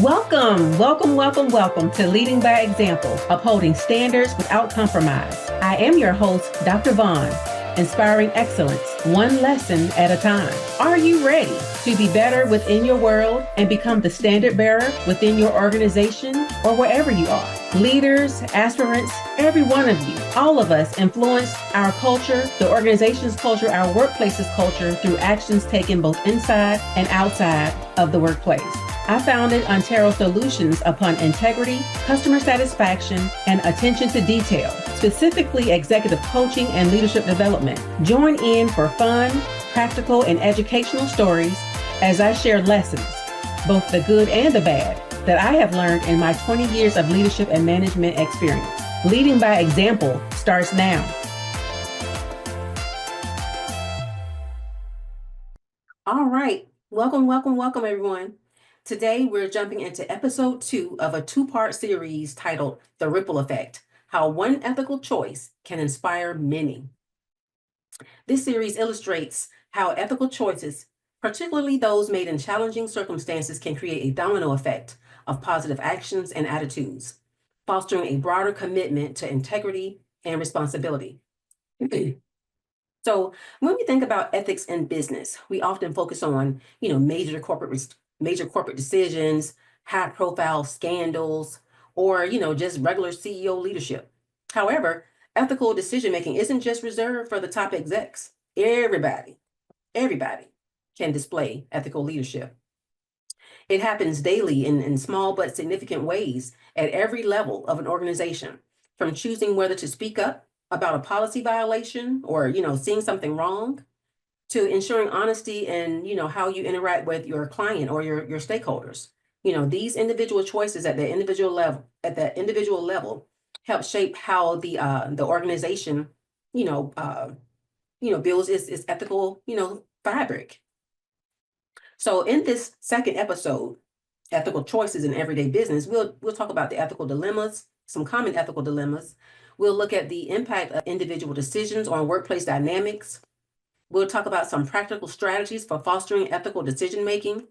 Welcome to Leading by Example, upholding standards without compromise. I am your host, Dr. Vaughn, inspiring excellence, one lesson at a time. Are you ready to be better within your world and become the standard bearer within your organization or wherever you are? Leaders, aspirants, every one of you, all of us influence our culture, the organization's culture, our workplace's culture through actions taken both inside and outside of the workplace. I founded Ontero Solutions upon integrity, customer satisfaction, and attention to detail, specifically executive coaching and leadership development. Join in for fun, practical, and educational stories as I share lessons, both the good and the bad, that I have learned in my 20 years of leadership and management experience. Leading by example starts now. All right. Welcome, everyone. Today, we're jumping into episode 2 of a 2-part series titled The Ripple Effect, How One Ethical Choice Can Inspire Many. This series illustrates how ethical choices, particularly those made in challenging circumstances, can create a domino effect of positive actions and attitudes, fostering a broader commitment to integrity and responsibility. So when we think about ethics in business, we often focus on, major corporate decisions, high-profile scandals, or, just regular CEO leadership. However, ethical decision-making isn't just reserved for the top execs. Everybody can display ethical leadership. It happens daily in small but significant ways at every level of an organization, from choosing whether to speak up about a policy violation or, seeing something wrong, to ensuring honesty and, how you interact with your client or your stakeholders. These individual choices at the individual level help shape how the organization, builds its ethical, fabric. So in this second episode, ethical choices in everyday business, we'll talk about the ethical dilemmas, some common ethical dilemmas. We'll look at the impact of individual decisions on workplace dynamics. We'll talk about some practical strategies for fostering ethical decision-making.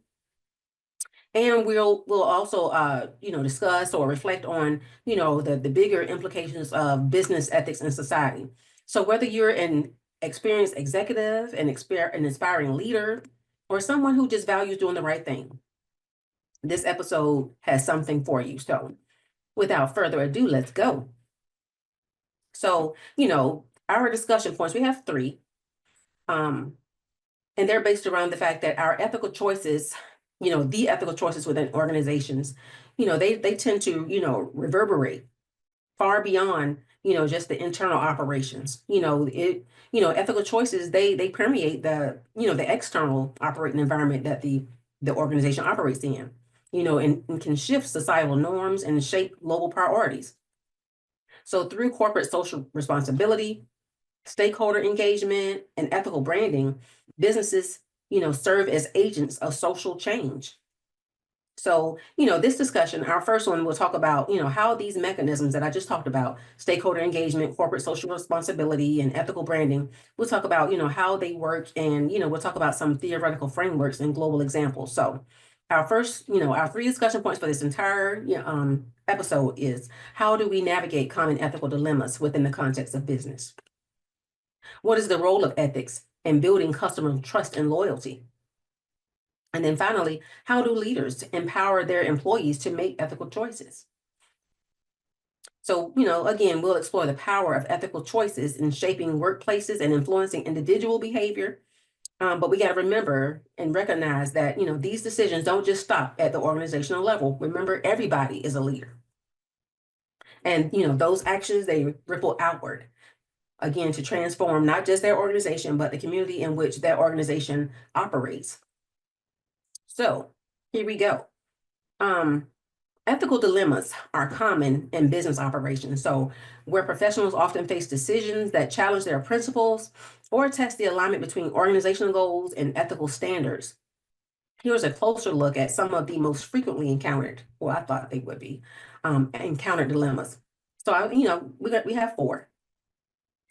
And we'll also, discuss or reflect on, the bigger implications of business ethics in society. So whether you're an experienced executive, an inspiring leader, or someone who just values doing the right thing, this episode has something for you. So without further ado, let's go. So, our discussion points, we have 3. And they're based around the fact that our ethical choices, the ethical choices within organizations, they tend to, reverberate far beyond, just the internal operations. Ethical choices, they permeate the external operating environment that the organization operates in, and can shift societal norms and shape global priorities. So through corporate social responsibility, stakeholder engagement, and ethical branding, businesses, serve as agents of social change. So, this discussion, our first one, we'll talk about, how these mechanisms that I just talked about, stakeholder engagement, corporate social responsibility, and ethical branding, we'll talk about, how they work, and, we'll talk about some theoretical frameworks and global examples. So our first, our 3 discussion points for this entire episode is, how do we navigate common ethical dilemmas within the context of business? What is the role of ethics in building customer trust and loyalty? And then finally, how do leaders empower their employees to make ethical choices? So, again, we'll explore the power of ethical choices in shaping workplaces and influencing individual behavior. But we got to remember and recognize that, these decisions don't just stop at the organizational level. Remember, everybody is a leader. And, those actions, they ripple outward, again, to transform not just their organization, but the community in which that organization operates. So here we go. Ethical dilemmas are common in business operations. So where professionals often face decisions that challenge their principles or test the alignment between organizational goals and ethical standards. Here's a closer look at some of the most frequently encountered, well, I thought they would be, encountered dilemmas. So, we have 4.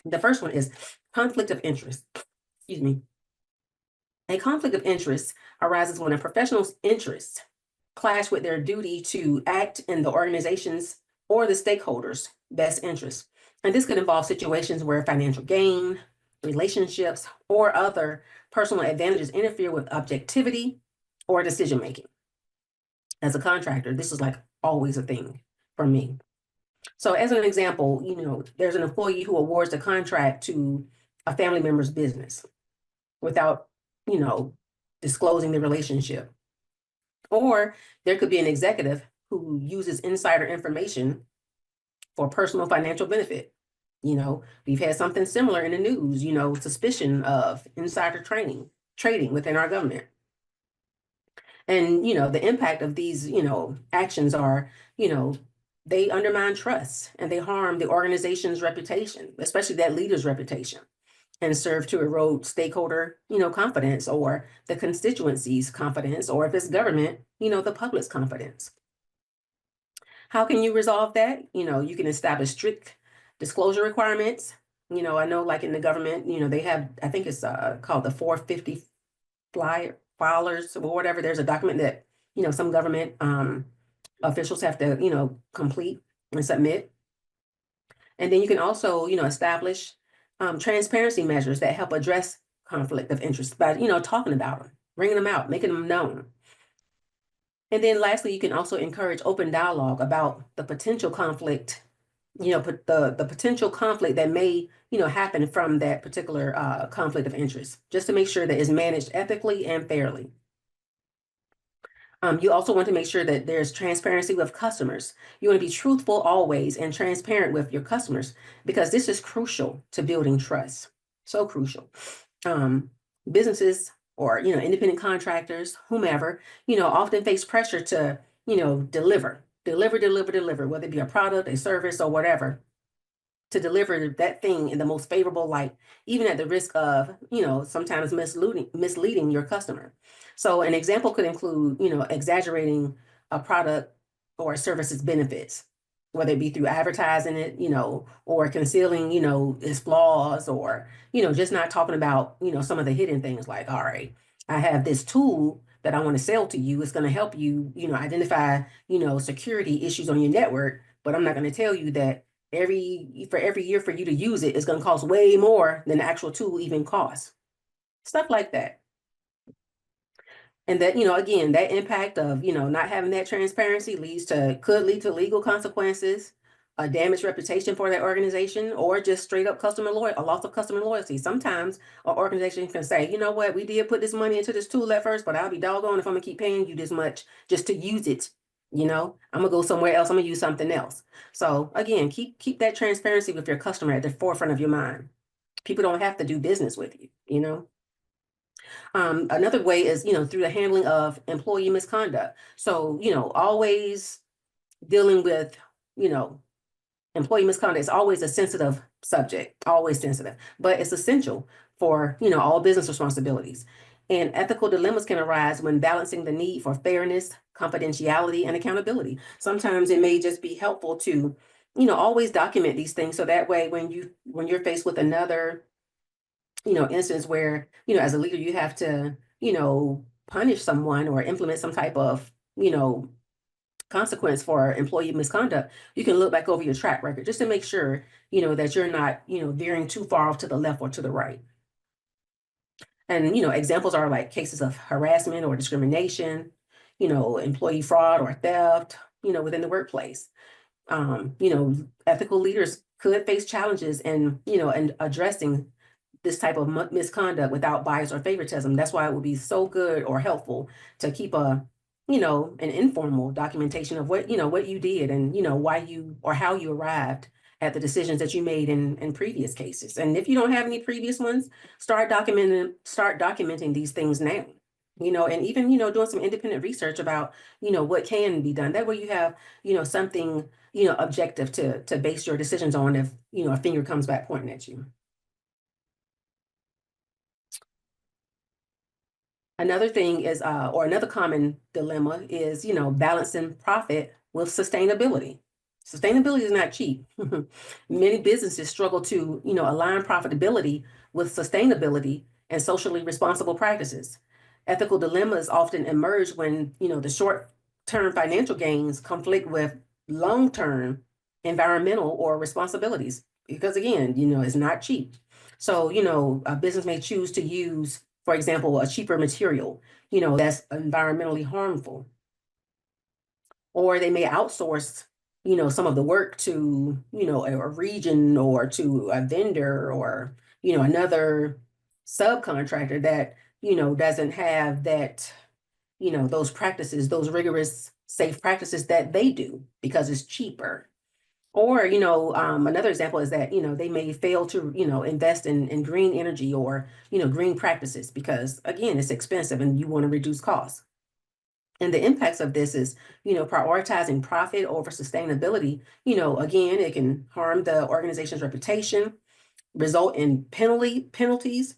The first one is conflict of interest. A conflict of interest arises when a professional's interests clash with their duty to act in the organization's or the stakeholders' best interest. And this could involve situations where financial gain, relationships, or other personal advantages interfere with objectivity or decision making. As a contractor, this is like always a thing for me. So as an example, there's an employee who awards a contract to a family member's business without, disclosing the relationship. Or there could be an executive who uses insider information for personal financial benefit. We've had something similar in the news, suspicion of insider trading within our government. And, the impact of these, actions are, they undermine trust and they harm the organization's reputation, especially that leader's reputation, and serve to erode stakeholder, confidence, or the constituency's confidence, or if it's government, the public's confidence. How can you resolve that? You can establish strict disclosure requirements. I know like in the government, they have, I think it's called the 450 filers or whatever. There's a document that, some government officials have to, complete and submit. And then you can also, establish transparency measures that help address conflict of interest by, talking about them, bringing them out, making them known. And then lastly, you can also encourage open dialogue about the potential conflict, the potential conflict that may, happen from that particular conflict of interest, just to make sure that it's managed ethically and fairly. You also want to make sure that there's transparency with customers. You want to be truthful always and transparent with your customers, because this is crucial to building trust. So crucial. Businesses or, independent contractors, whomever, often face pressure to, deliver, whether it be a product, a service, or whatever, to deliver that thing in the most favorable light, even at the risk of, sometimes misleading your customer. So an example could include, exaggerating a product or a service's benefits, whether it be through advertising it, or concealing, its flaws, or, just not talking about, some of the hidden things like, all right, I have this tool that I want to sell to you. It's going to help you, identify, security issues on your network, but I'm not going to tell you that for every year for you to use it is going to cost way more than the actual tool even costs. Stuff like that. And that, again, that impact of, not having that transparency could lead to legal consequences, a damaged reputation for that organization, or just straight up a loss of customer loyalty. Sometimes an organization can say, you know what, we did put this money into this tool at first, but I'll be doggone if I'm gonna keep paying you this much just to use it. I'm gonna go somewhere else. I'm gonna use something else. So again, keep that transparency with your customer at the forefront of your mind. People don't have to do business with you. Another way is, through the handling of employee misconduct. So, always dealing with, employee misconduct is always a sensitive subject, always sensitive, but it's essential for, all business responsibilities. And ethical dilemmas can arise when balancing the need for fairness, confidentiality, and accountability. Sometimes it may just be helpful to, always document these things. So that way, when you're faced with another instance where, as a leader, you have to, punish someone or implement some type of, consequence for employee misconduct, you can look back over your track record just to make sure, that you're not, veering too far off to the left or to the right. And, examples are like cases of harassment or discrimination, employee fraud or theft, within the workplace. Ethical leaders could face challenges in addressing this type of misconduct without bias or favoritism. That's why it would be so good or helpful to keep an informal documentation of what you did and, why you or how you arrived at the decisions that you made in previous cases. And if you don't have any previous ones, start documenting these things now, and even, doing some independent research about, what can be done. That way you have, something, objective to base your decisions on if, a finger comes back pointing at you. Another thing is, or another common dilemma is, balancing profit with sustainability. Sustainability is not cheap. Many businesses struggle to, align profitability with sustainability and socially responsible practices. Ethical dilemmas often emerge when, the short-term financial gains conflict with long-term environmental or responsibilities. Because again, it's not cheap. So, a business may choose to use, for example, a cheaper material, that's environmentally harmful. Or they may outsource, some of the work to, a region or to a vendor or, another subcontractor that, doesn't have that, those practices, those rigorous, safe practices that they do because it's cheaper. Or, another example is that, they may fail to, invest in green energy or, green practices because again, it's expensive and you want to reduce costs. And the impacts of this is, prioritizing profit over sustainability. Again, it can harm the organization's reputation, result in penalties,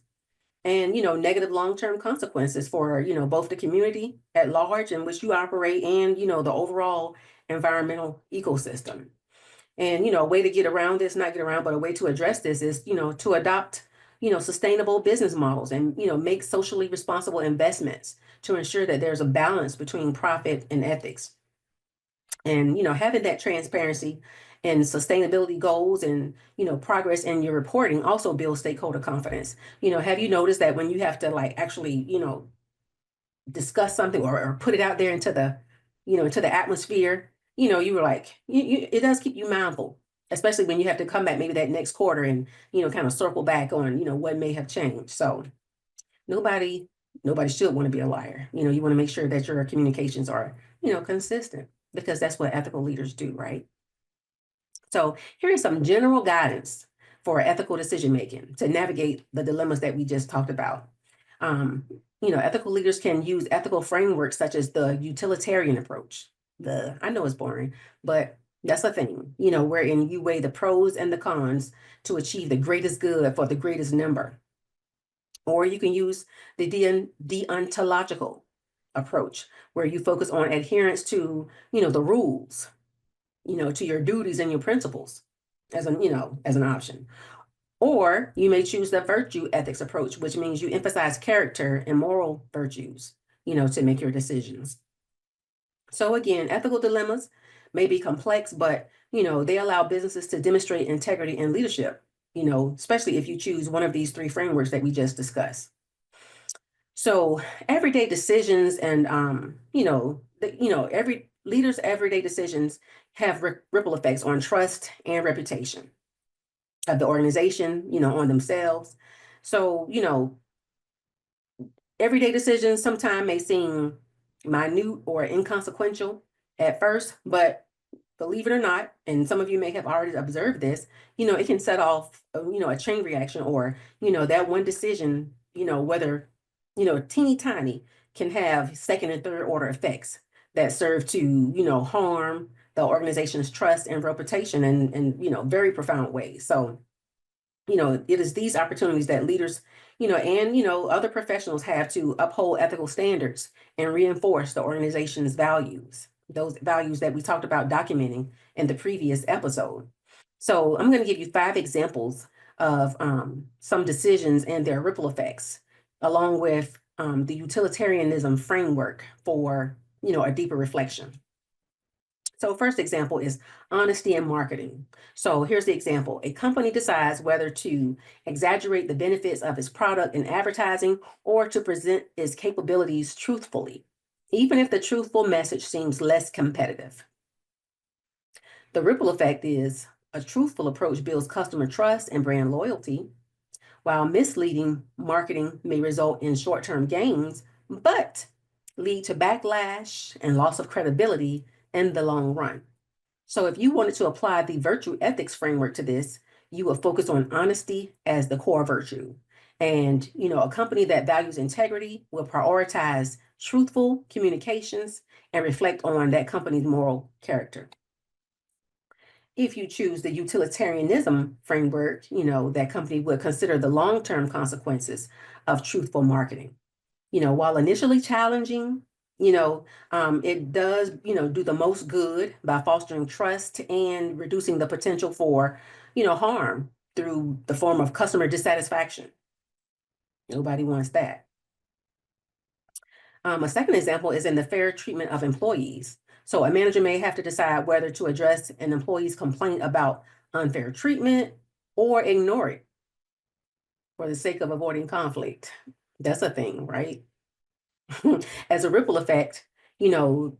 and, negative long-term consequences for, both the community at large in which you operate and, the overall environmental ecosystem. And, a way to get around this, not get around, but a way to address this is, to adopt, sustainable business models and, make socially responsible investments to ensure that there's a balance between profit and ethics. And, having that transparency and sustainability goals and, progress in your reporting also builds stakeholder confidence. Have you noticed that when you have to like actually, discuss something or put it out there into the atmosphere, you were like, it does keep you mindful, especially when you have to come back maybe that next quarter and, kind of circle back on, what may have changed. So nobody should want to be a liar. You want to make sure that your communications are, consistent because that's what ethical leaders do, right? So here is some general guidance for ethical decision making to navigate the dilemmas that we just talked about. Ethical leaders can use ethical frameworks such as the utilitarian approach. I know it's boring, but that's a thing, wherein you weigh the pros and the cons to achieve the greatest good for the greatest number. Or you can use the deontological approach, where you focus on adherence to, the rules, to your duties and your principles as an option. Or you may choose the virtue ethics approach, which means you emphasize character and moral virtues, to make your decisions. So again, ethical dilemmas may be complex, but, they allow businesses to demonstrate integrity and leadership, especially if you choose one of these three frameworks that we just discussed. So everyday decisions and, every leader's everyday decisions have ripple effects on trust and reputation of the organization, on themselves. So, everyday decisions sometimes may seem minute or inconsequential at first, but believe it or not, and some of you may have already observed this, it can set off, a chain reaction or, that one decision, whether, teeny tiny can have second and third order effects that serve to, harm the organization's trust and reputation in very profound ways. So, it is these opportunities that leaders, and, other professionals have to uphold ethical standards and reinforce the organization's values, those values that we talked about documenting in the previous episode. So I'm going to give you 5 examples of some decisions and their ripple effects, along with the utilitarianism framework for, a deeper reflection. So first example is honesty in marketing. So here's the example. A company decides whether to exaggerate the benefits of its product in advertising or to present its capabilities truthfully, even if the truthful message seems less competitive. The ripple effect is a truthful approach builds customer trust and brand loyalty, while misleading marketing may result in short-term gains, but lead to backlash and loss of credibility in the long run. So if you wanted to apply the virtue ethics framework to this, you would focus on honesty as the core virtue. And, a company that values integrity will prioritize truthful communications and reflect on that company's moral character. If you choose the utilitarianism framework, that company would consider the long-term consequences of truthful marketing. While initially challenging, it does, do the most good by fostering trust and reducing the potential for, harm through the form of customer dissatisfaction. Nobody wants that. A second example is in the fair treatment of employees. So a manager may have to decide whether to address an employee's complaint about unfair treatment or ignore it for the sake of avoiding conflict. That's a thing, right? As a ripple effect, you know,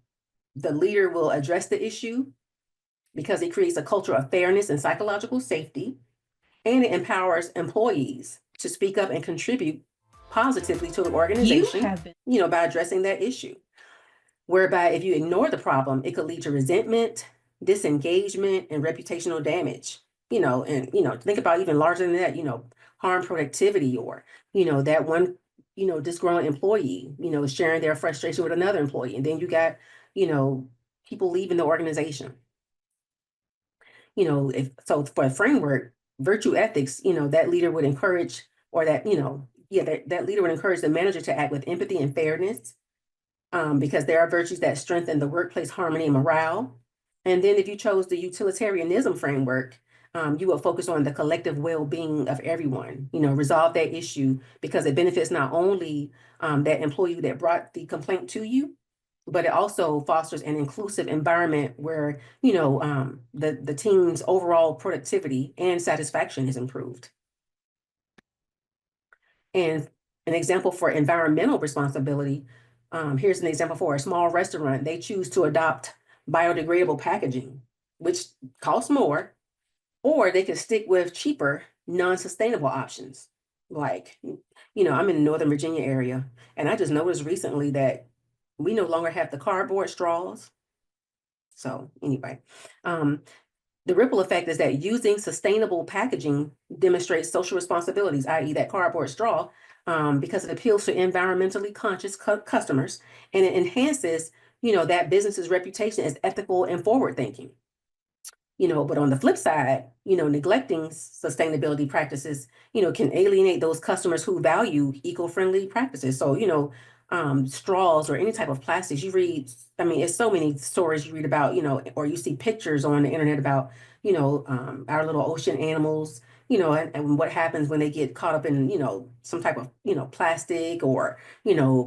the leader will address the issue because it creates a culture of fairness and psychological safety, and it empowers employees to speak up and contribute positively to the organization, by addressing that issue. Whereby if you ignore the problem, it could lead to resentment, disengagement, and reputational damage. And think about even larger than that, harm productivity, or, that one, disgruntled employee, sharing their frustration with another employee. And then you got, you know, people leaving the organization. If so for a framework, virtue ethics, that leader would encourage, or that leader would encourage the manager to act with empathy and fairness, because there are virtues that strengthen the workplace harmony and morale. And then if you chose the utilitarianism framework, you will focus on the collective well-being of everyone, resolve that issue because it benefits not only that employee that brought the complaint to you, but it also fosters an inclusive environment where, the team's overall productivity and satisfaction is improved. And an example for environmental responsibility, here's an example for a small restaurant. They choose to adopt biodegradable packaging, which costs more, or they can stick with cheaper, non-sustainable options. Like, I'm in the Northern Virginia area, and I just noticed recently that we no longer have the cardboard straws. So anyway, the ripple effect is that using sustainable packaging demonstrates social responsibilities, i.e. that cardboard straw, because it appeals to environmentally conscious customers, and it enhances, that business's reputation as ethical and forward-thinking. But on the flip side, neglecting sustainability practices, can alienate those customers who value eco-friendly practices. So, straws or any type of plastics, it's so many stories you read about, or you see pictures on the internet about, our little ocean animals, and what happens when they get caught up in, some type of, plastic, or,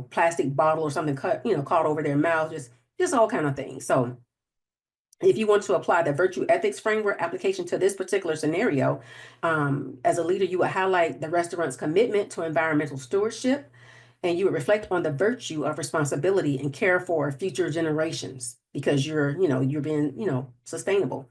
plastic bottle or something caught over their mouth, just all kind of things. So if you want to apply the virtue ethics framework application to this particular scenario, as a leader, you would highlight the restaurant's commitment to environmental stewardship, and you would reflect on the virtue of responsibility and care for future generations because you're being, sustainable.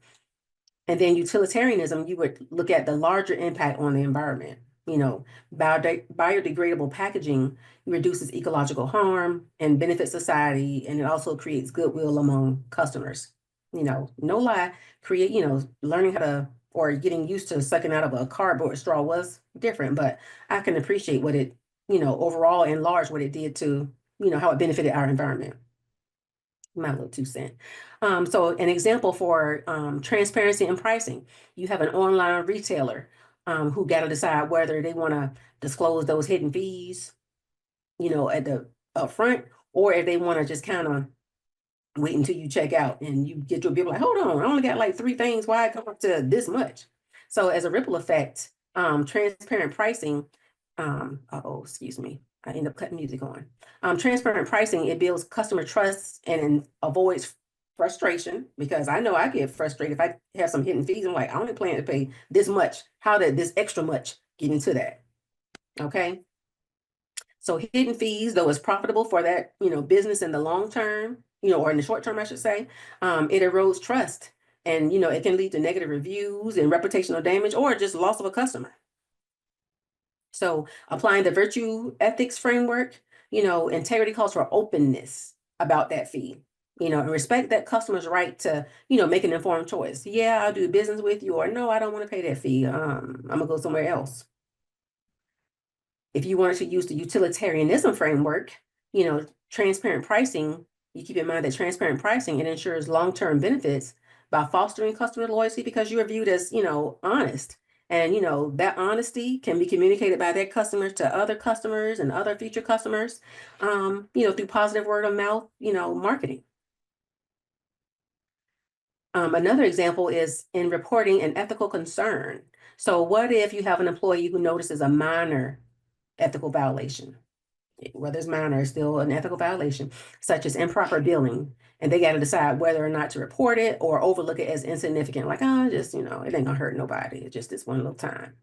And then utilitarianism, you would look at the larger impact on the environment. Biodegradable packaging reduces ecological harm and benefits society, and it also creates goodwill among customers. No lie, learning how to, or getting used to sucking out of a cardboard straw was different, but I can appreciate what it, overall and large, what it did to, how it benefited our environment. My little 2 cents. So an example for transparency in pricing, you have an online retailer who got to decide whether they want to disclose those hidden fees, at the upfront, or if they want to just kind of wait until you check out and you get your bill like, hold on, I only got like 3 things. Why it come up to this much? So as a ripple effect, transparent pricing, excuse me, I end up cutting music on. Transparent pricing, it builds customer trust and avoids frustration, because I know I get frustrated if I have some hidden fees. I'm like, I only plan to pay this much. How did this extra much get into that? Okay. So hidden fees, though, is profitable for that, business in the long term, or in the short term, I should say, it erodes trust, and, it can lead to negative reviews and reputational damage, or just loss of a customer. So applying the virtue ethics framework, integrity calls for openness about that fee, and respect that customer's right to, make an informed choice. Yeah, I'll do business with you, or no, I don't want to pay that fee. I'm gonna go somewhere else. If you wanted to use the utilitarianism framework, transparent pricing, you keep in mind that transparent pricing, it ensures long-term benefits by fostering customer loyalty because you are viewed as, honest. And, that honesty can be communicated by their customers to other customers and other future customers, through positive word of mouth, marketing. Another example is in reporting an ethical concern. So what if you have an employee who notices a minor ethical violation? whether it's minor, is still an ethical violation, such as improper billing. And they got to decide whether or not to report it or overlook it as insignificant, like, oh, just, it ain't gonna hurt nobody. It's just this one little time.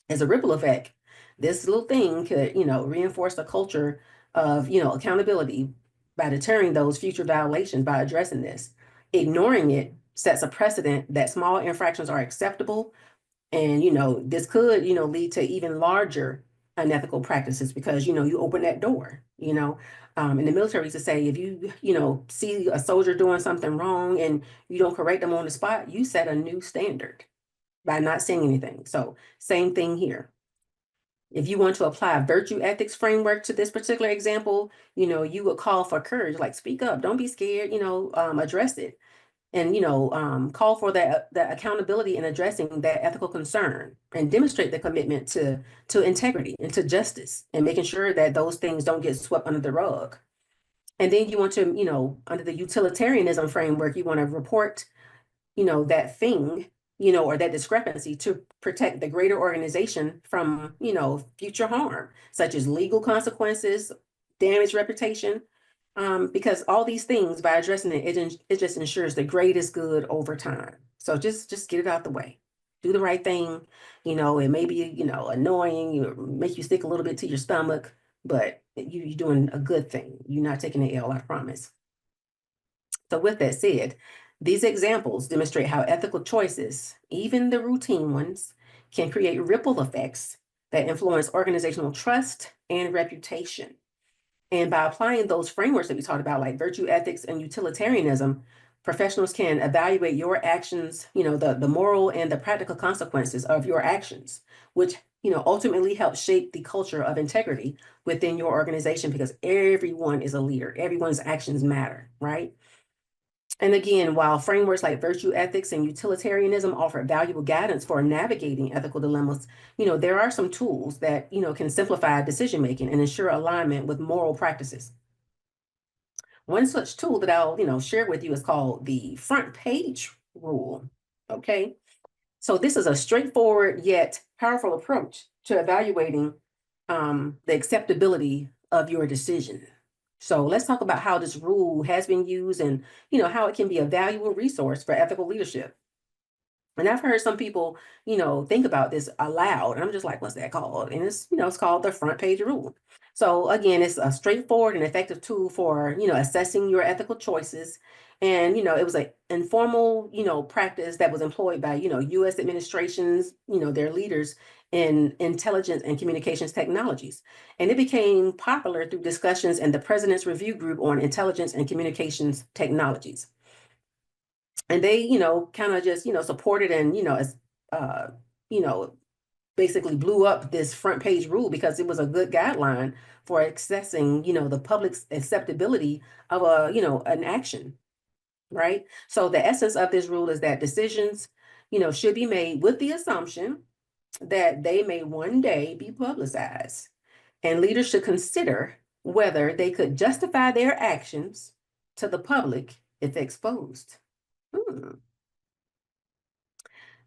As a ripple effect, this little thing could, reinforce the culture of, accountability by deterring those future violations by addressing this. Ignoring it sets a precedent that small infractions are acceptable. And, this could, lead to even larger unethical practices because, you open that door, in the military, we used to say, if you, see a soldier doing something wrong and you don't correct them on the spot, you set a new standard by not saying anything. So same thing here. If you want to apply a virtue ethics framework to this particular example, you would call for courage, like speak up, don't be scared, address it. And, call for the accountability in addressing that ethical concern and demonstrate the commitment to integrity and to justice and making sure that those things don't get swept under the rug. And then you want to, under the utilitarianism framework, you want to report that thing, or that discrepancy to protect the greater organization from, future harm, such as legal consequences, damaged reputation, because all these things, by addressing it, it just ensures the greatest good over time. So just get it out the way. Do the right thing. It may be, annoying, make you stick a little bit to your stomach, but you're doing a good thing. You're not taking an L, I promise. So with that said, these examples demonstrate how ethical choices, even the routine ones, can create ripple effects that influence organizational trust and reputation. And by applying those frameworks that we talked about, like virtue ethics and utilitarianism, professionals can evaluate your actions, the moral and the practical consequences of your actions, which, ultimately helps shape the culture of integrity within your organization because everyone is a leader. Everyone's actions matter, right? And again, while frameworks like virtue ethics and utilitarianism offer valuable guidance for navigating ethical dilemmas, there are some tools that, can simplify decision making and ensure alignment with moral practices. One such tool that I'll, share with you is called the front page rule. Okay. So this is a straightforward yet powerful approach to evaluating the acceptability of your decision. So let's talk about how this rule has been used and, how it can be a valuable resource for ethical leadership. And I've heard some people, think about this aloud. And I'm just like, what's that called? And it's called the front page rule. So again, it's a straightforward and effective tool for, assessing your ethical choices. And, it was an informal, practice that was employed by, U.S. administrations, their leaders in intelligence and communications technologies. And it became popular through discussions in the President's Review Group on Intelligence and Communications Technologies. And they, kind of just, supported and, as, you know, basically blew up this front page rule because it was a good guideline for assessing, the public's acceptability of an action, right? So the essence of this rule is that decisions, should be made with the assumption that they may one day be publicized. And leaders should consider whether they could justify their actions to the public if exposed.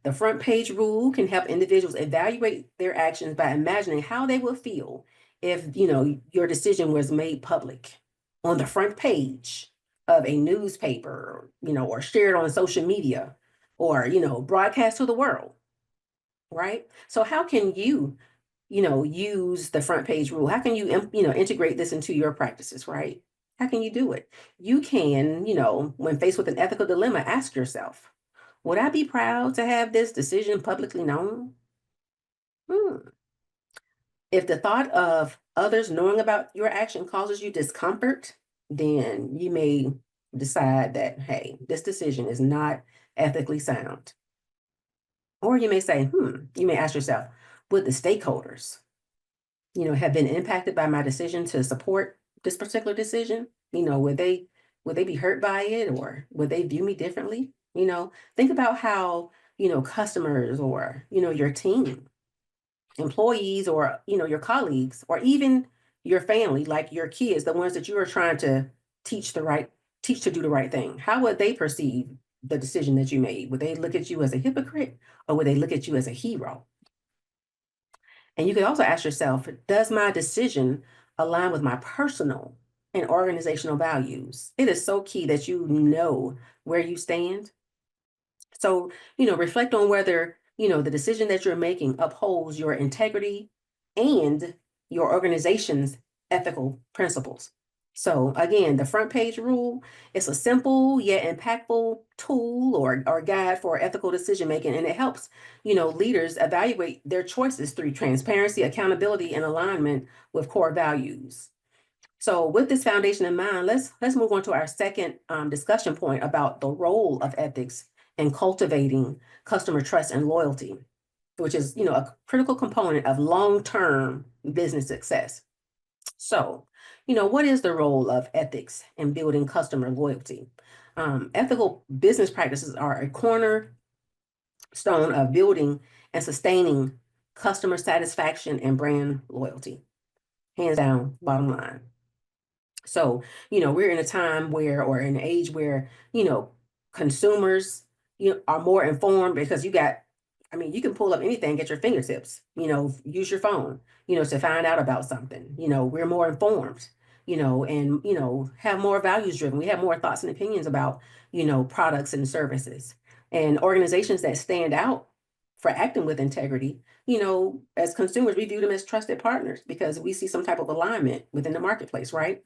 The front page rule can help individuals evaluate their actions by imagining how they would feel if, your decision was made public on the front page of a newspaper, or shared on social media or, broadcast to the world, right? So how can you, use the front page rule? How can you, integrate this into your practices, right? How can you do it? You can, when faced with an ethical dilemma, ask yourself, would I be proud to have this decision publicly known? If the thought of others knowing about your action causes you discomfort, then you may decide that, hey, this decision is not ethically sound. Or you may say, you may ask yourself, would the stakeholders, have been impacted by my decision to support this particular decision? Would they be hurt by it, or would they view me differently? Think about how, customers or, your team, employees, or, your colleagues, or even your family, like your kids, the ones that you are trying to teach to do the right thing. How would they perceive the decision that you made? Would they look at you as a hypocrite, or would they look at you as a hero? And you could also ask yourself, does my decision align with my personal and organizational values. It is so key that you know where you stand. So, reflect on whether, the decision that you're making upholds your integrity and your organization's ethical principles. So again, the front page rule is a simple yet impactful tool or guide for ethical decision making, and it helps, leaders evaluate their choices through transparency, accountability, and alignment with core values. So with this foundation in mind, let's move on to our second discussion point about the role of ethics in cultivating customer trust and loyalty, which is, a critical component of long-term business success. So, what is the role of ethics in building customer loyalty? Ethical business practices are a cornerstone of building and sustaining customer satisfaction and brand loyalty. Hands down, bottom line. So, we're in a time where, or an age where, consumers, are more informed because you can pull up anything at your fingertips, use your phone, to find out about something. We're more informed, and, have more values driven. We have more thoughts and opinions about, products and services. And organizations that stand out for acting with integrity, as consumers, we view them as trusted partners because we see some type of alignment within the marketplace, right?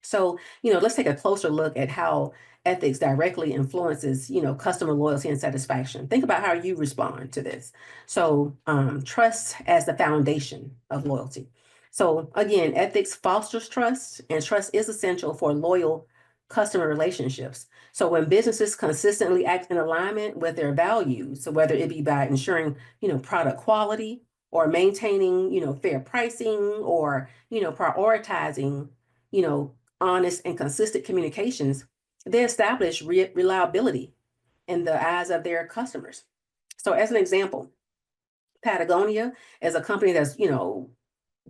So, let's take a closer look at how ethics directly influences, customer loyalty and satisfaction. Think about how you respond to this. So, trust as the foundation of loyalty. So, again, ethics fosters trust, and trust is essential for loyal customer relationships. So, when businesses consistently act in alignment with their values, so whether it be by ensuring, product quality or maintaining, fair pricing or, prioritizing, you know, honest and consistent communications, they establish reliability in the eyes of their customers. So as an example, Patagonia is a company that's,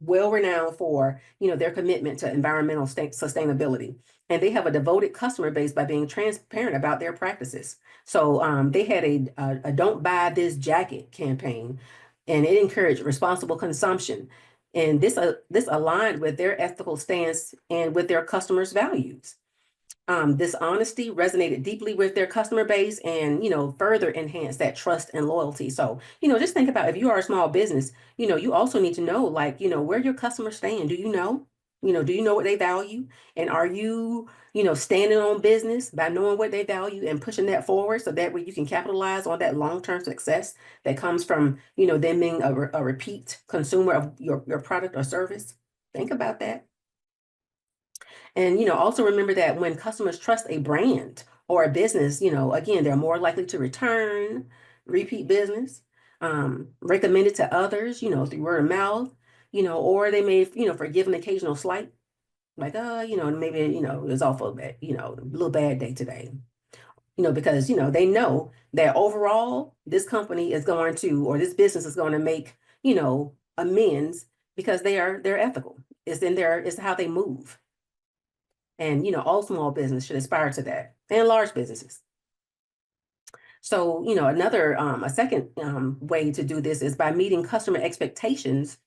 well renowned for, their commitment to environmental sustainability. And they have a devoted customer base by being transparent about their practices. So they had a Don't Buy This Jacket campaign, and it encouraged responsible consumption. And this aligned with their ethical stance and with their customers' values. This honesty resonated deeply with their customer base and, further enhanced that trust and loyalty. So, just think about if you are a small business, you also need to know, like, where your customers stand. Do you know? Do you know what they value? And are you, standing on business by knowing what they value and pushing that forward so that way you can capitalize on that long-term success that comes from, them being a repeat consumer of your product or service? Think about that. And, also remember that when customers trust a brand or a business, again, they're more likely to return, repeat business, recommend it to others, through word of mouth, or they may, forgive an occasional slight, like, maybe, it's awful bad, a little bad day today, because, they know that overall this company is going to, or this business is going to make, amends because they're ethical. It's how they move. And, all small business should aspire to that, and large businesses. So, a second way to do this is by meeting customer expectations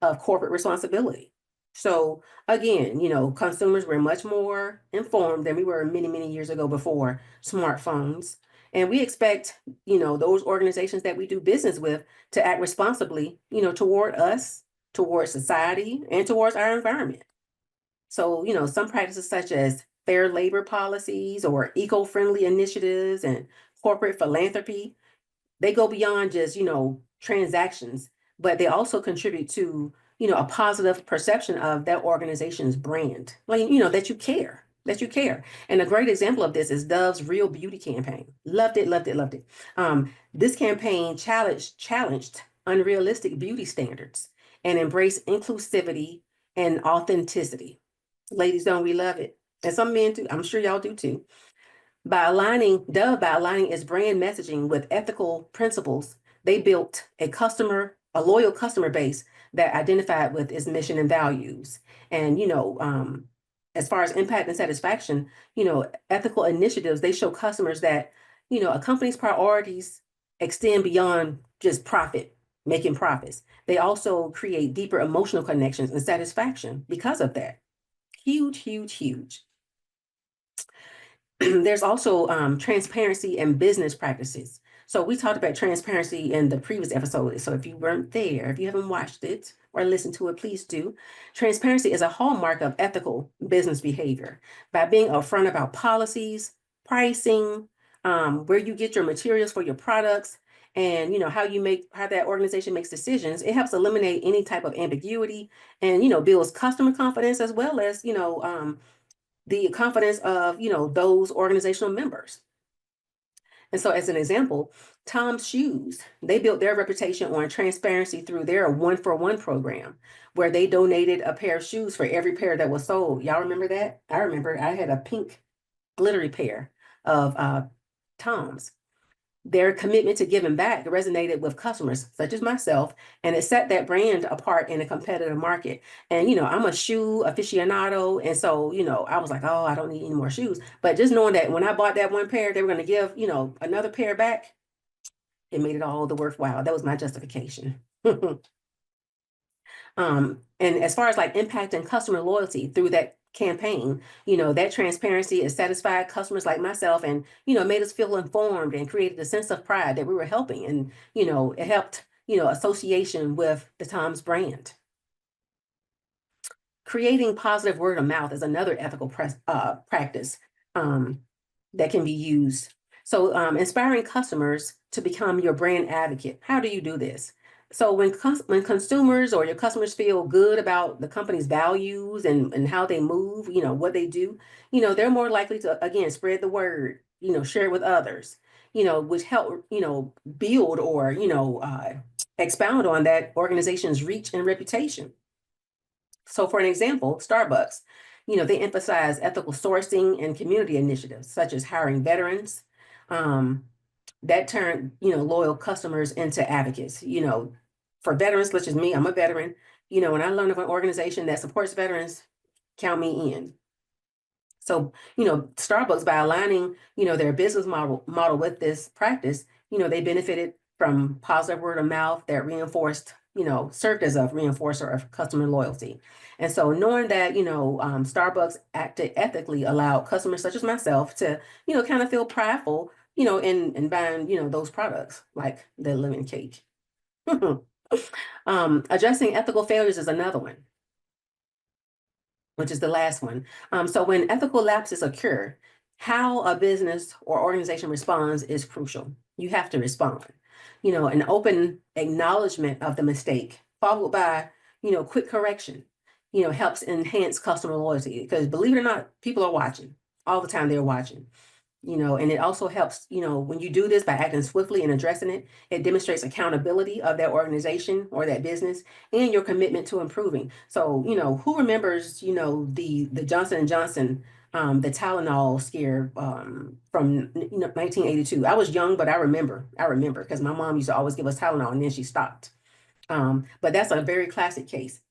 of corporate responsibility. So again, consumers were much more informed than we were many, many years ago before smartphones. And we expect, those organizations that we do business with to act responsibly, toward us, towards society, and towards our environment. So, some practices such as fair labor policies or eco-friendly initiatives and corporate philanthropy, they go beyond just, transactions, but they also contribute to, a positive perception of that organization's brand. Like, that you care, that you care. And a great example of this is Dove's Real Beauty campaign. Loved it, loved it, loved it. This campaign challenged unrealistic beauty standards and embraced inclusivity and authenticity. Ladies, don't we love it? And some men too. I'm sure y'all do too. By aligning its brand messaging with ethical principles, they built a loyal customer base that identified with its mission and values. And, as far as impact and satisfaction, ethical initiatives, they show customers that, a company's priorities extend beyond just profit. making profits. They also create deeper emotional connections and satisfaction because of that. Huge, huge, huge. There's also transparency and business practices. So we talked about transparency in the previous episode. So if you weren't there, if you haven't watched it or listened to it, please do. Transparency is a hallmark of ethical business behavior. By being upfront about policies, pricing, where you get your materials for your products, and how that organization makes decisions, it helps eliminate any type of ambiguity and builds customer confidence as well as the confidence of those organizational members. And so as an example, Tom's Shoes, they built their reputation on transparency through their 1-for-1 program, where they donated a pair of shoes for every pair that was sold. Y'all remember that? I remember I had a pink glittery pair of Tom's. Their commitment to giving back resonated with customers such as myself, and it set that brand apart in a competitive market. And I'm a shoe aficionado, and so I was like, oh, I don't need any more shoes. But just knowing that when I bought that one pair, they were going to give another pair back, it made it all the worthwhile. That was my justification. And as far as like impact and customer loyalty through that campaign, that transparency has satisfied customers like myself and, made us feel informed and created a sense of pride that we were helping. And, it helped, association with the Tom's brand. Creating positive word of mouth is another ethical practice that can be used. So inspiring customers to become your brand advocate. How do you do this? So when consumers or your customers feel good about the company's values and how they move, what they do, they're more likely to, again, spread the word, share it with others, which help, build or, expound on that organization's reach and reputation. So for an example, Starbucks, they emphasize ethical sourcing and community initiatives such as hiring veterans. That turn, loyal customers into advocates. For veterans such as me, I'm a veteran. When I learn of an organization that supports veterans, count me in. So, Starbucks, by aligning, their business model with this practice, they benefited from positive word of mouth that reinforced, served as a reinforcer of customer loyalty. And so knowing that, Starbucks acted ethically allowed customers such as myself to, kind of feel prideful, in buying, those products like the lemon cake. Addressing ethical failures is another one, which is the last one. So when ethical lapses occur, how a business or organization responds is crucial. You have to respond. An open acknowledgement of the mistake, followed by, quick correction, helps enhance customer loyalty. Because believe it or not, people are watching. All the time they're watching. And it also helps, when you do this by acting swiftly and addressing it, it demonstrates accountability of that organization or that business and your commitment to improving. So, who remembers, the Johnson & Johnson, the Tylenol scare from 1982. I was young, but I remember because my mom used to always give us Tylenol and then she stopped. But that's a very classic case.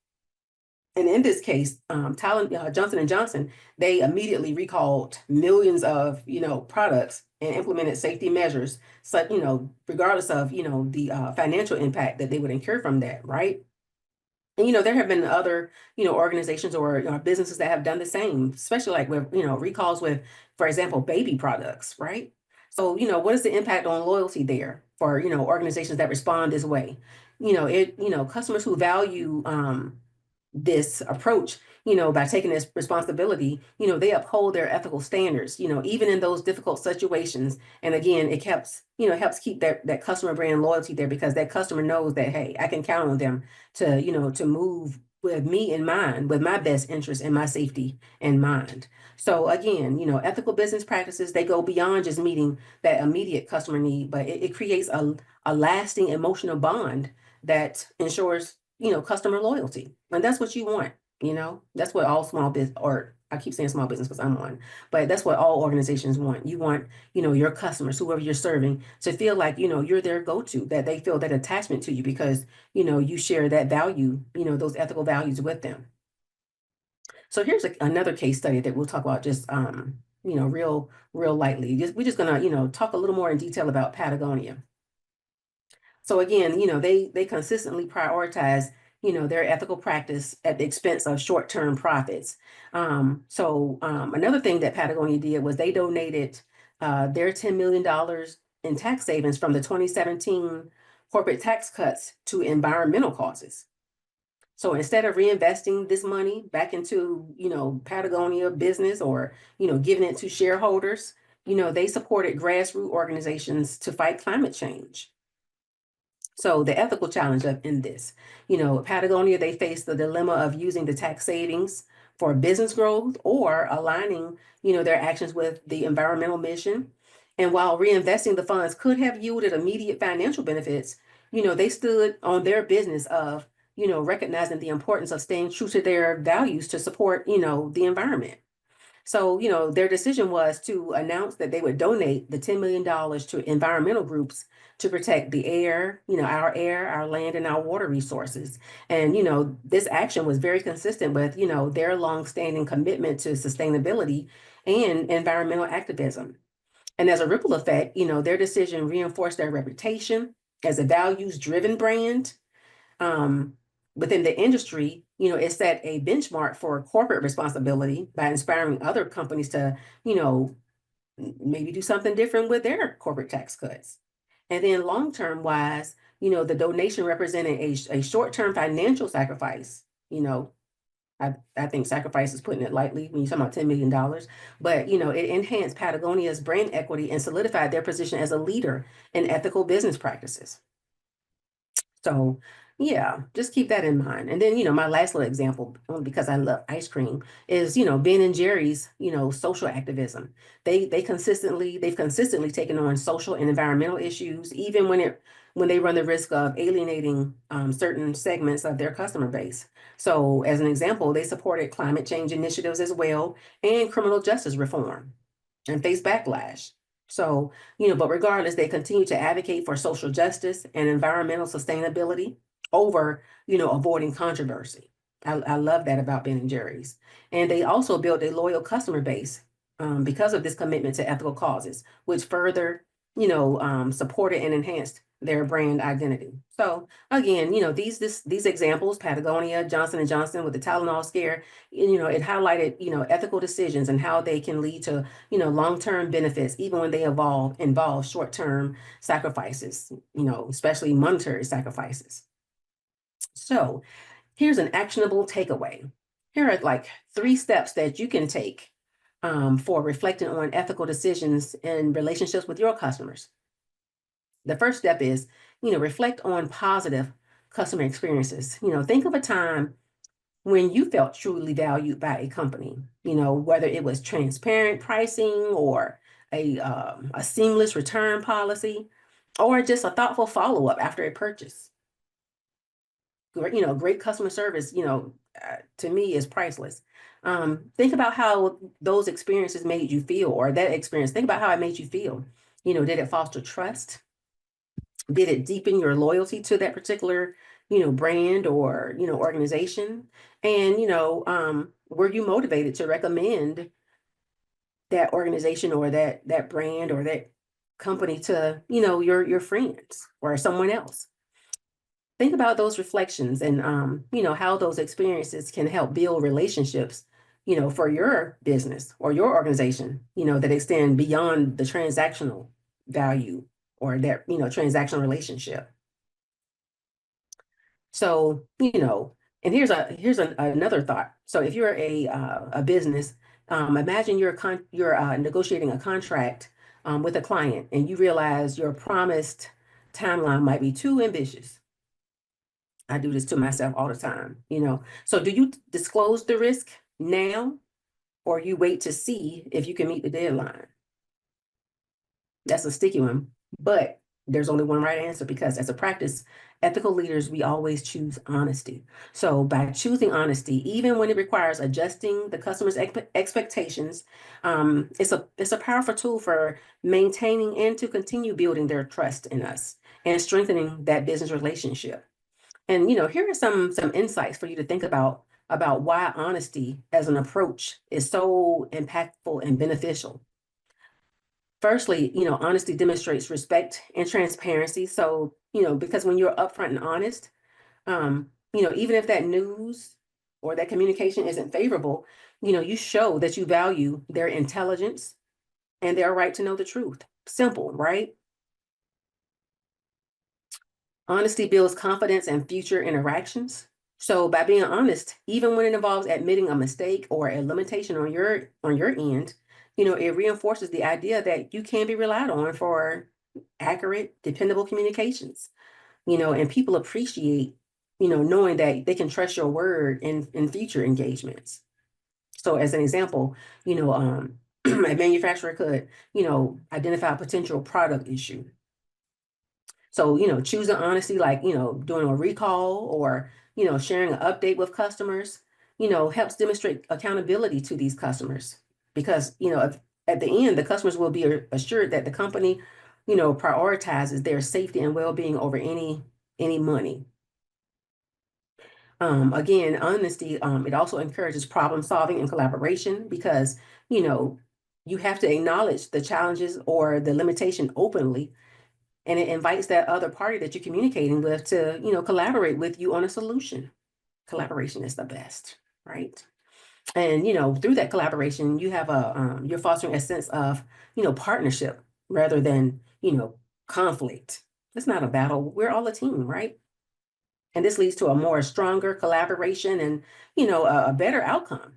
And in this case, Johnson & Johnson, they immediately recalled millions of, products and implemented safety measures, regardless of, the financial impact that they would incur from that, right? And, there have been other, organizations or businesses that have done the same, especially like with, recalls with, for example, baby products, right? So, what is the impact on loyalty there for, organizations that respond this way? Customers who value, this approach, by taking this responsibility, they uphold their ethical standards, even in those difficult situations. And again, it helps keep that customer brand loyalty there because that customer knows that, hey, I can count on them to, to move with me in mind, with my best interest and my safety in mind. So again, ethical business practices, they go beyond just meeting that immediate customer need, but it creates a lasting emotional bond that ensures customer loyalty. And that's what you want, that's what all small business, or I keep saying small business because I'm one, but that's what all organizations want. You want, your customers, whoever you're serving, to feel like, you're their go-to, that they feel that attachment to you because, you share that value, those ethical values with them. So here's another case study that we'll talk about just, real lightly. We're just gonna, talk a little more in detail about Patagonia. So again, they consistently prioritize, their ethical practice at the expense of short-term profits. Another thing that Patagonia did was they donated their $10 million in tax savings from the 2017 corporate tax cuts to environmental causes. So instead of reinvesting this money back into, Patagonia business or, giving it to shareholders, they supported grassroots organizations to fight climate change. So the ethical challenge in this, Patagonia, they face the dilemma of using the tax savings for business growth or aligning, their actions with the environmental mission. And while reinvesting the funds could have yielded immediate financial benefits, they stood on their business of, recognizing the importance of staying true to their values to support, the environment. So, their decision was to announce that they would donate the $10 million to environmental groups to protect the air, our land, and our water resources. And, this action was very consistent with, their longstanding commitment to sustainability and environmental activism. And as a ripple effect, their decision reinforced their reputation as a values-driven brand. Within the industry, it set a benchmark for corporate responsibility by inspiring other companies to, maybe do something different with their corporate tax cuts. And then long-term wise, the donation represented a short-term financial sacrifice. I think sacrifice is putting it lightly when you're talking about $10 million, but it enhanced Patagonia's brand equity and solidified their position as a leader in ethical business practices. So yeah, just keep that in mind. And then, my last little example, only because I love ice cream, is, Ben and Jerry's, social activism. They've consistently taken on social and environmental issues, even when they run the risk of alienating certain segments of their customer base. So as an example, they supported climate change initiatives as well and criminal justice reform and face backlash. So, but regardless, they continue to advocate for social justice and environmental sustainability over, avoiding controversy. I love that about Ben and Jerry's. And they also built a loyal customer base because of this commitment to ethical causes, which further, supported and enhanced their brand identity. So again, these examples, Patagonia, Johnson & Johnson with the Tylenol scare, it highlighted, ethical decisions and how they can lead to, long-term benefits, even when they involve short-term sacrifices, especially monetary sacrifices. So here's an actionable takeaway. Here are like 3 steps that you can take for reflecting on ethical decisions in relationships with your customers. The first step is, reflect on positive customer experiences. Think of a time when you felt truly valued by a company, whether it was transparent pricing or a seamless return policy, or just a thoughtful follow-up after a purchase. Great customer service, to me is priceless. Think about how those experiences made you feel, or that experience, think about how it made you feel. Did it foster trust? Did it deepen your loyalty to that particular, brand or, organization? And, were you motivated to recommend that organization or that brand or that company to, your friends or someone else? Think about those reflections and, how those experiences can help build relationships, for your business or your organization, that extend beyond the transactional value or that, transactional relationship. So, and here's another thought. So if you're a business, imagine you're negotiating a contract with a client and you realize your promised timeline might be too ambitious. I do this to myself all the time, So do you disclose the risk now or you wait to see if you can meet the deadline? That's a sticky one, but there's only one right answer because as a practice, ethical leaders, we always choose honesty. So by choosing honesty, even when it requires adjusting the customer's expectations, it's a powerful tool for maintaining and to continue building their trust in us and strengthening that business relationship. And here are some insights for you to think about why honesty as an approach is so impactful and beneficial. Firstly, honesty demonstrates respect and transparency. So, because when you're upfront and honest, even if that news or that communication isn't favorable, you show that you value their intelligence and their right to know the truth. Simple, right? Honesty builds confidence and future interactions. So by being honest, even when it involves admitting a mistake or a limitation on your end, it reinforces the idea that you can be relied on for accurate, dependable communications. And people appreciate, knowing that they can trust your word in future engagements. So as an example, a manufacturer could, identify a potential product issue. So, choosing honesty, like, doing a recall or, sharing an update with customers, helps demonstrate accountability to these customers because, at the end, the customers will be assured that the company, prioritizes their safety and well-being over any money. Again, honesty, it also encourages problem solving and collaboration because, you know, you have to acknowledge the challenges or the limitation openly, and it invites that other party that you're communicating with to, collaborate with you on a solution. Collaboration is the best, right? And, through that collaboration, you're fostering a sense of, partnership rather than, conflict. It's not a battle. We're all a team, right? And this leads to a more stronger collaboration and, a better outcome.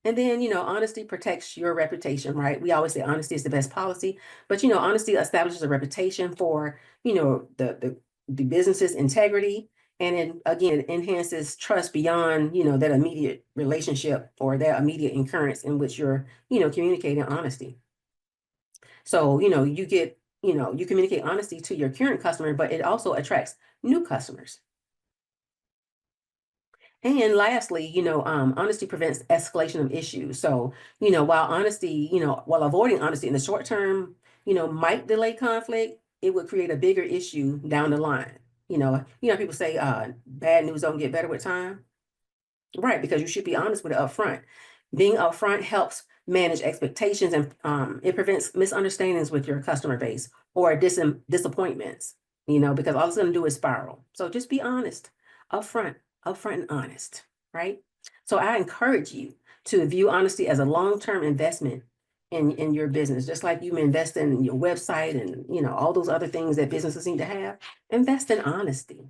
And then, honesty protects your reputation, right? We always say honesty is the best policy, but, honesty establishes a reputation for, the business's integrity. And it, again, enhances trust beyond, that immediate relationship or that immediate occurrence in which you're, communicating honesty. So, you communicate honesty to your current customer, but it also attracts new customers. And lastly, honesty prevents escalation of issues. So, while avoiding honesty in the short term, might delay conflict, it would create a bigger issue down the line. People say bad news don't get better with time. Right, because you should be honest with it upfront. Being upfront helps manage expectations and it prevents misunderstandings with your customer base or disappointments, because all it's going to do is spiral. So just be honest, upfront, upfront and honest, right? So I encourage you to view honesty as a long-term investment in your business, just like you invest in your website and all those other things that businesses need to have. Invest in honesty.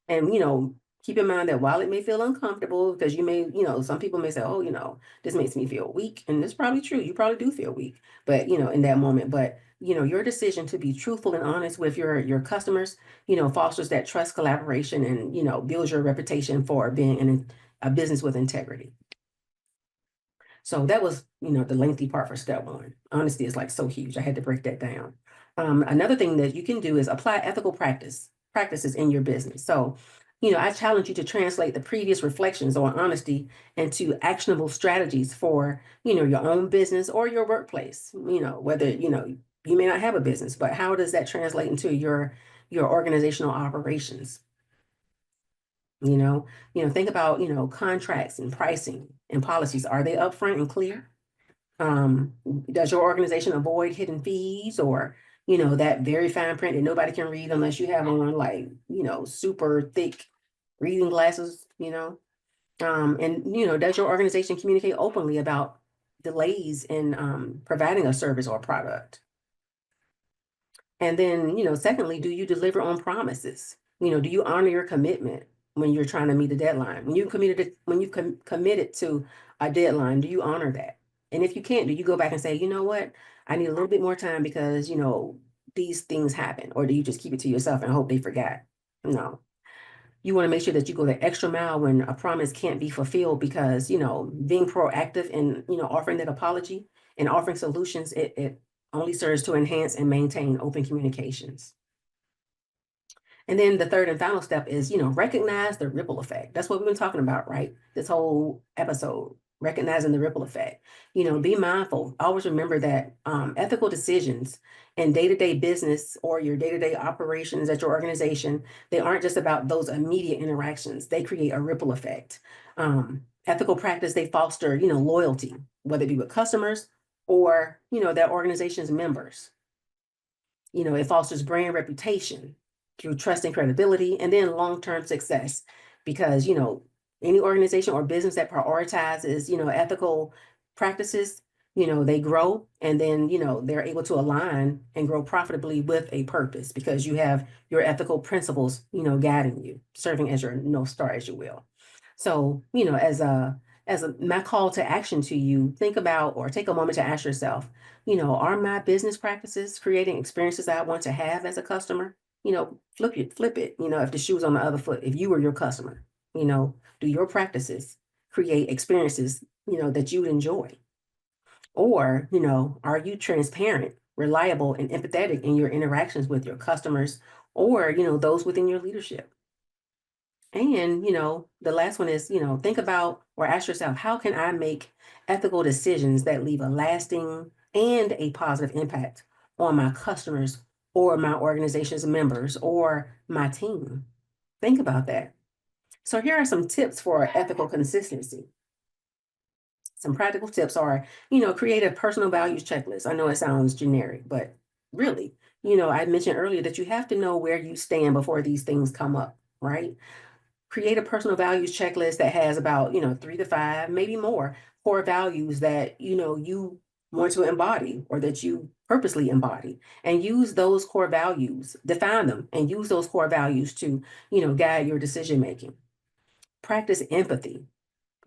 And, keep in mind that while it may feel uncomfortable, because you may, some people may say, oh, this makes me feel weak. And it's probably true. You probably do feel weak, but, in that moment. But, your decision to be truthful and honest with your customers, fosters that trust, collaboration, and, builds your reputation for being a business with integrity. So that was, the lengthy part for step one. Honesty is like so huge. I had to break that down. Another thing that you can do is apply ethical practices in your business. So, I challenge you to translate the previous reflections on honesty into actionable strategies for, your own business or your workplace. Whether, you may not have a business, but how does that translate into your organizational operations? Think about, contracts and pricing and policies. Are they upfront and clear? Um, does your organization avoid hidden fees or, that very fine print that nobody can read unless you have on like, super thick reading glasses, and, does your organization communicate openly about delays in providing a service or product? And then, secondly, do you deliver on promises? Do you honor your commitment when you're trying to meet a deadline? When you committed to a deadline, do you honor that? And if you can't, do you go back and say, you know what, I need a little bit more time because, these things happen, or do you just keep it to yourself and hope they forgot? No. You want to make sure that you go the extra mile when a promise can't be fulfilled because, being proactive and, offering that apology and offering solutions, it only serves to enhance and maintain open communications. And then the third and final step is, recognize the ripple effect. That's what we've been talking about, right? This whole episode, recognizing the ripple effect. Be mindful. Always remember that ethical decisions in day-to-day business or your day-to-day operations at your organization, they aren't just about those immediate interactions. They create a ripple effect. Ethical practice, they foster, loyalty, whether it be with customers or, their organization's members. It fosters brand reputation through trust and credibility, and then long-term success. Because, any organization or business that prioritizes, ethical practices, they grow, and then, they're able to align and grow profitably with a purpose, because you have your ethical principles, guiding you, serving as your North Star, as you will. So, as a my call to action to you, think about, or take a moment to ask yourself, are my business practices creating experiences I want to have as a customer? Flip it, if the shoe's on the other foot, if you were your customer, do your practices create experiences, that you'd enjoy? Or, are you transparent, reliable, and empathetic in your interactions with your customers, or, those within your leadership? And, the last one is, think about or ask yourself, how can I make ethical decisions that leave a lasting and a positive impact on my customers, or my organization's members, or my team? Think about that. So here are some tips for ethical consistency. Some practical tips are, create a personal values checklist. I know it sounds generic, but really, I mentioned earlier that you have to know where you stand before these things come up, right? Create a personal values checklist that has about, 3 to 5, maybe more, core values that, you want to embody, or that you purposely embody, and use those core values, define them, and use those core values to, guide your decision making. Practice empathy.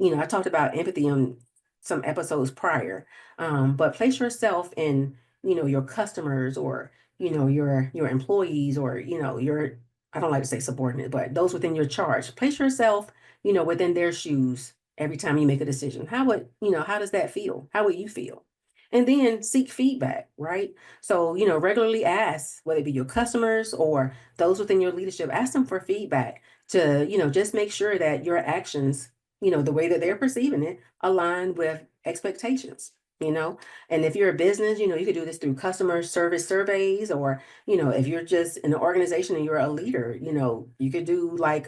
I talked about empathy on some episodes prior, but place yourself in, your customers, or, your employees, or, your, I don't like to say subordinate, but those within your charge. Place yourself, within their shoes every time you make a decision. How does that feel? How would you feel? And then seek feedback, right? So, regularly ask, whether it be your customers or those within your leadership, ask them for feedback to, just make sure that your actions, the way that they're perceiving it, align with expectations, and if you're a business, you could do this through customer service surveys, or, if you're just in an organization and you're a leader, you could do like,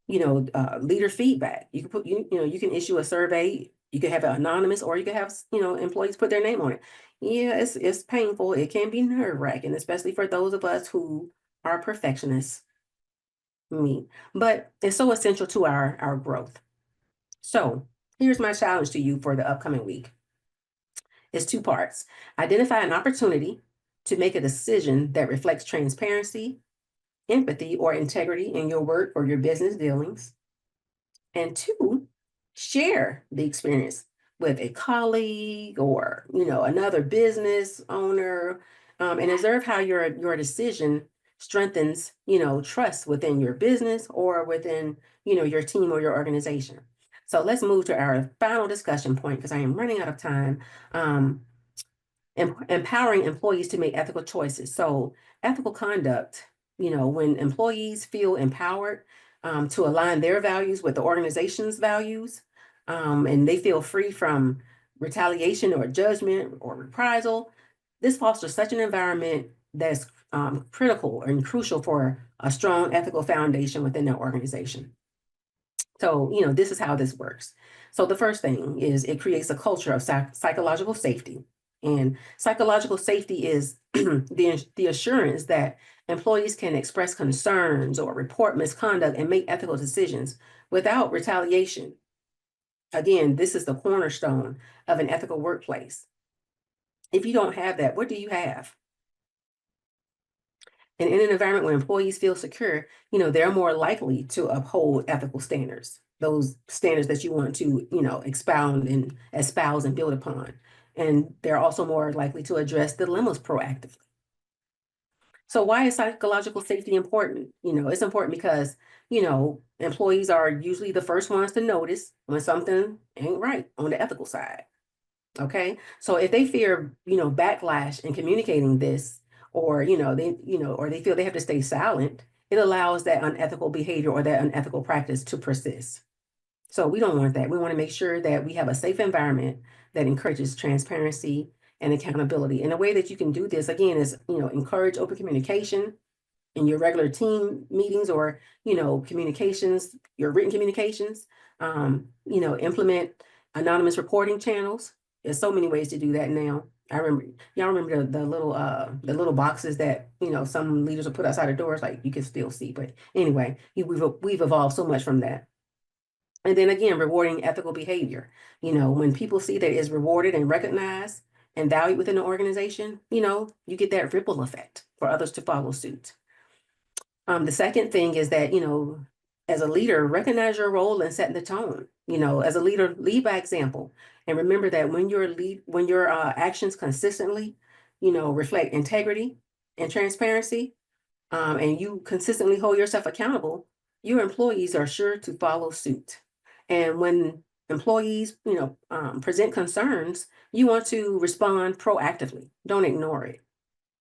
leader feedback. You can put, you can issue a survey. You could have it anonymous, or you could have, employees put their name on it. Yeah, it's painful. It can be nerve-wracking, especially for those of us who are perfectionists, me, but it's so essential to our growth. So here's my challenge to you for the upcoming week. It's 2 parts. Identify an opportunity to make a decision that reflects transparency, empathy, or integrity in your work or your business dealings. And 2, share the experience with a colleague, or, another business owner, and observe how your decision strengthens, trust within your business, or within, your team or your organization. So let's move to our final discussion point, because I am running out of time. Empowering employees to make ethical choices. So ethical conduct, when employees feel empowered, to align their values with the organization's values, and they feel free from retaliation or judgment or reprisal, this fosters such an environment that's critical and crucial for a strong ethical foundation within their organization. So, this is how this works. So the first thing is, it creates a culture of psychological safety. And psychological safety is the assurance that employees can express concerns or report misconduct and make ethical decisions without retaliation. Again, this is the cornerstone of an ethical workplace. If you don't have that, what do you have? And in an environment where employees feel secure, they're more likely to uphold ethical standards, those standards that you want to, expound and espouse and build upon. And they're also more likely to address dilemmas proactively. So why is psychological safety important? It's important because, employees are usually the first ones to notice when something ain't right on the ethical side. Okay. So if they fear, backlash in communicating this, or, or they feel they have to stay silent, it allows that unethical behavior or that unethical practice to persist. So we don't want that. We want to make sure that we have a safe environment that encourages transparency and accountability. And a way that you can do this, again, is, encourage open communication in your regular team meetings, or, communications, your written communications, implement anonymous reporting channels, There's so many ways to do that now. Y'all remember the little boxes that, some leaders will put outside the doors, like you can still see. But anyway, we've evolved so much from that. And then again, rewarding ethical behavior. When people see that it's rewarded and recognized and valued within the organization, you get that ripple effect for others to follow suit. The second thing is that, as a leader, recognize your role and set the tone. As a leader, lead by example. And remember that when your actions consistently, reflect integrity and transparency, and you consistently hold yourself accountable, your employees are sure to follow suit. And when employees, present concerns, you want to respond proactively. Don't ignore it.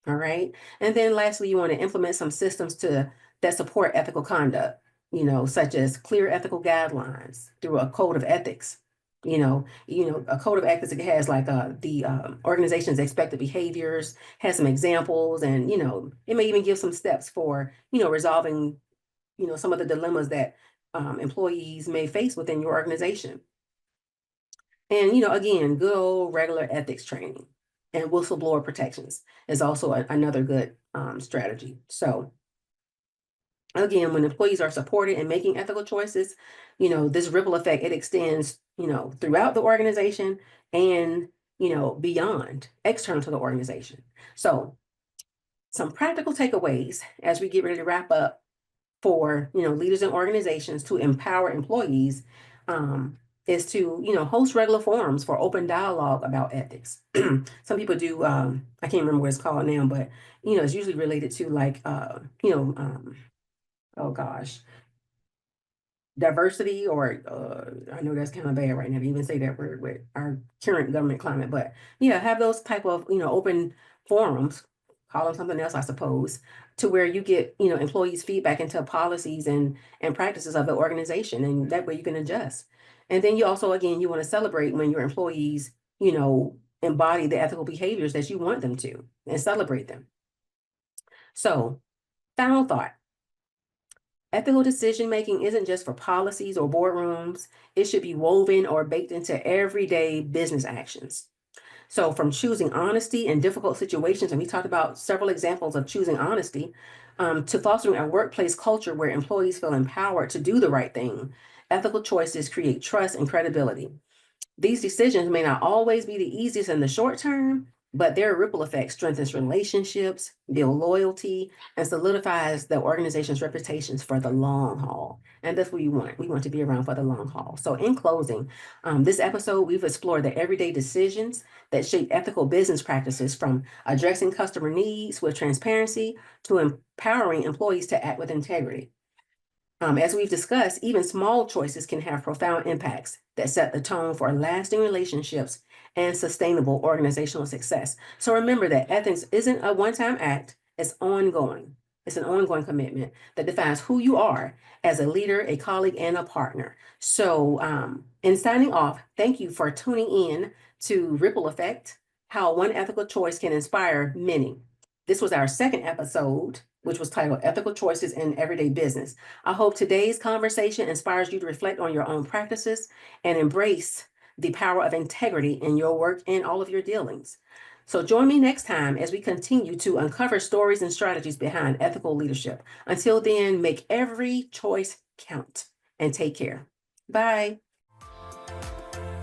All right. And then lastly, you want to implement some systems that support ethical conduct, such as clear ethical guidelines through a code of ethics. A code of ethics that has like the organization's expected behaviors, has some examples, and it may even give some steps for resolving some of the dilemmas that employees may face within your organization. And again, good old regular ethics training and whistleblower protections is also another good strategy. So again, when employees are supported in making ethical choices, this ripple effect, it extends, throughout the organization and, beyond, external to the organization. So some practical takeaways as we get ready to wrap up for, leaders and organizations to empower employees, is to, host regular forums for open dialogue about ethics. Some people do, I can't remember what it's called now, but, it's usually related to like, oh gosh, diversity, or I know that's kind of bad right now to even say that word with our current government climate, but yeah, have those type of, open forums, call them something else, I suppose, to where you get, employees' feedback into policies and practices of the organization, and that way you can adjust. And then you also, again, you want to celebrate when your employees, embody the ethical behaviors that you want them to, and celebrate them. So, final thought. Ethical decision-making isn't just for policies or boardrooms. It should be woven or baked into everyday business actions. So from choosing honesty in difficult situations, and we talked about several examples of choosing honesty, to fostering a workplace culture where employees feel empowered to do the right thing, ethical choices create trust and credibility. These decisions may not always be the easiest in the short term, but their ripple effect strengthens relationships, build loyalty, and solidifies the organization's reputations for the long haul. And that's what we want. We want to be around for the long haul. So in closing, this episode, we've explored the everyday decisions that shape ethical business practices, from addressing customer needs with transparency to empowering employees to act with integrity. As we've discussed, even small choices can have profound impacts that set the tone for lasting relationships and sustainable organizational success. So remember that ethics isn't a one-time act, it's ongoing. It's an ongoing commitment that defines who you are as a leader, a colleague, and a partner. So in signing off, thank you for tuning in to Ripple Effect, how one ethical choice can inspire many. This was our second episode, which was titled Ethical Choices in Everyday Business. I hope today's conversation inspires you to reflect on your own practices and embrace the power of integrity in your work and all of your dealings. So join me next time as we continue to uncover stories and strategies behind ethical leadership. Until then, make every choice count and take care. Bye.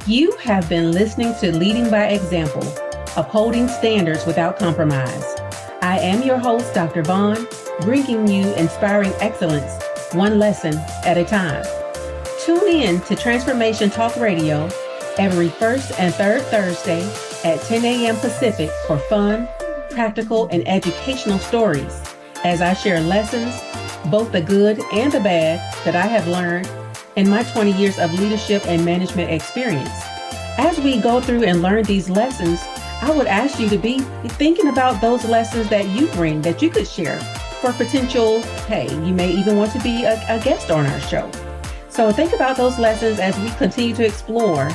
You have been listening to Leading by Example, upholding standards without compromise. I am your host, Dr. Vaughn, bringing you inspiring excellence, one lesson at a time. Tune in to Transformation Talk Radio every first and third Thursday at 10 a.m. Pacific for fun, practical, and educational stories as I share lessons, both the good and the bad, that I have learned in my 20 years of leadership and management experience. As we go through and learn these lessons, I would ask you to be thinking about those lessons that you bring, that you could share for potential, hey, you may even want to be a guest on our show. So think about those lessons as we continue to explore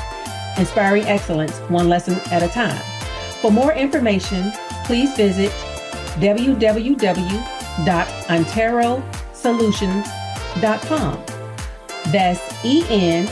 inspiring excellence, one lesson at a time. For more information, please visit www.onterosolutions.com. That's ENTERO.